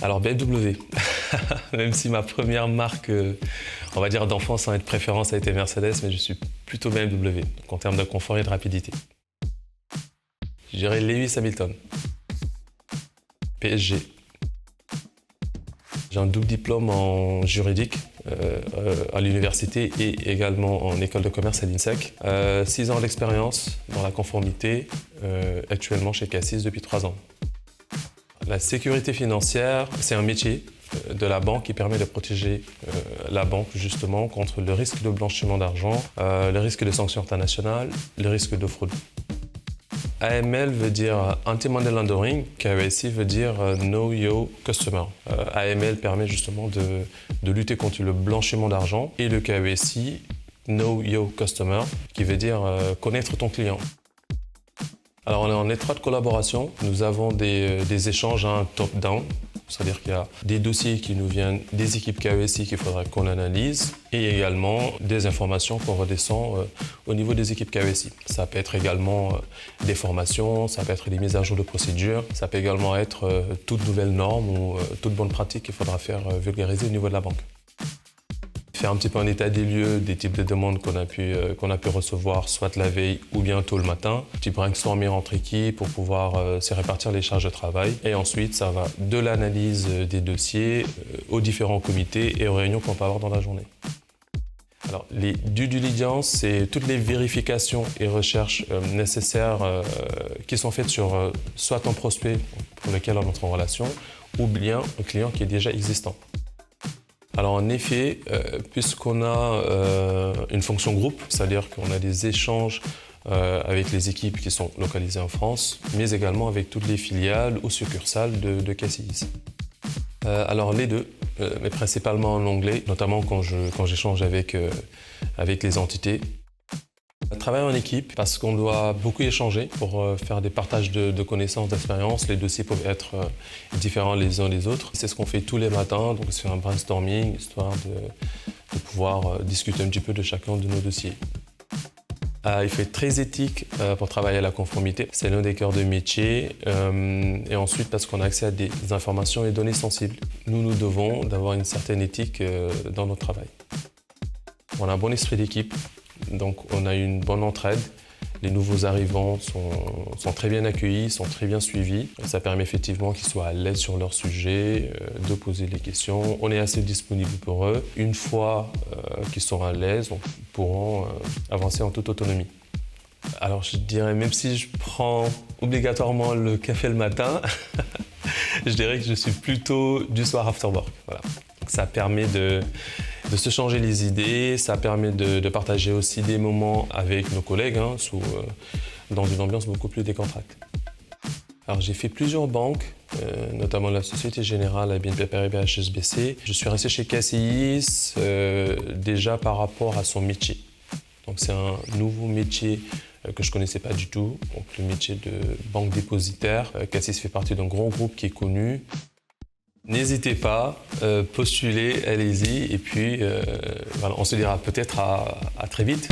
Alors BMW, même si ma première marque, on va dire d'enfance sans être préférence, a été Mercedes, mais je suis plutôt BMW, donc en termes de confort et de rapidité. Je dirais Lewis Hamilton, PSG. J'ai un double diplôme en juridique à l'université et également en école de commerce à l'INSEC. 6 ans d'expérience dans la conformité, actuellement chez Cassis depuis 3 ans. La sécurité financière, c'est un métier de la banque qui permet de protéger la banque justement contre le risque de blanchiment d'argent, le risque de sanctions internationales, le risque de fraude. AML veut dire Anti-Money Laundering, KYC veut dire Know Your Customer. AML permet justement de lutter contre le blanchiment d'argent et le KYC, Know Your Customer, qui veut dire connaître ton client. Alors on est en étroite collaboration, nous avons des échanges top-down, c'est-à-dire qu'il y a des dossiers qui nous viennent des équipes KYC qu'il faudra qu'on analyse et également des informations qu'on redescend au niveau des équipes KYC. Ça peut être également des formations, ça peut être des mises à jour de procédures, ça peut également être toute nouvelle norme ou toute bonne pratique qu'il faudra faire vulgariser au niveau de la banque. Faire un petit peu un état des lieux des types de demandes qu'on a pu recevoir soit la veille ou bien tôt le matin. Un petit brainstorming entre équipes pour pouvoir se répartir les charges de travail. Et ensuite, ça va de l'analyse des dossiers aux différents comités et aux réunions qu'on peut avoir dans la journée. Alors, les due diligence, c'est toutes les vérifications et recherches nécessaires qui sont faites sur soit un prospect pour lequel on entre en relation ou bien un client qui est déjà existant. Alors en effet, puisqu'on a une fonction groupe, c'est-à-dire qu'on a des échanges avec les équipes qui sont localisées en France, mais également avec toutes les filiales ou succursales de Cassis. Alors les deux, mais principalement en anglais, notamment quand j'échange avec les entités. Travailler en équipe parce qu'on doit beaucoup échanger pour faire des partages de connaissances, d'expériences. Les dossiers peuvent être différents les uns des autres. C'est ce qu'on fait tous les matins, donc c'est un brainstorming, histoire de pouvoir discuter un petit peu de chacun de nos dossiers. Il faut être très éthique pour travailler à la conformité. C'est l'un des cœurs de métier. Et ensuite, parce qu'on a accès à des informations et données sensibles. Nous devons d'avoir une certaine éthique dans notre travail. On a un bon esprit d'équipe. Donc on a une bonne entraide, les nouveaux arrivants sont très bien accueillis, sont très bien suivis. Ça permet effectivement qu'ils soient à l'aise sur leur sujet, de poser les questions. On est assez disponible pour eux. Une fois qu'ils sont à l'aise, ils pourront avancer en toute autonomie. Alors je dirais, même si je prends obligatoirement le café le matin, je dirais que je suis plutôt du soir after work. Voilà. Donc, ça permet de se changer les idées, ça permet de partager aussi des moments avec nos collègues dans une ambiance beaucoup plus décontractée. Alors j'ai fait plusieurs banques, notamment la Société Générale, la BNP Paribas, HSBC. Je suis resté chez Cassis déjà par rapport à son métier. Donc c'est un nouveau métier que je ne connaissais pas du tout, donc le métier de banque dépositaire. Cassis fait partie d'un grand groupe qui est connu. N'hésitez pas, postulez, allez-y, et puis voilà, on se dira peut-être à très vite.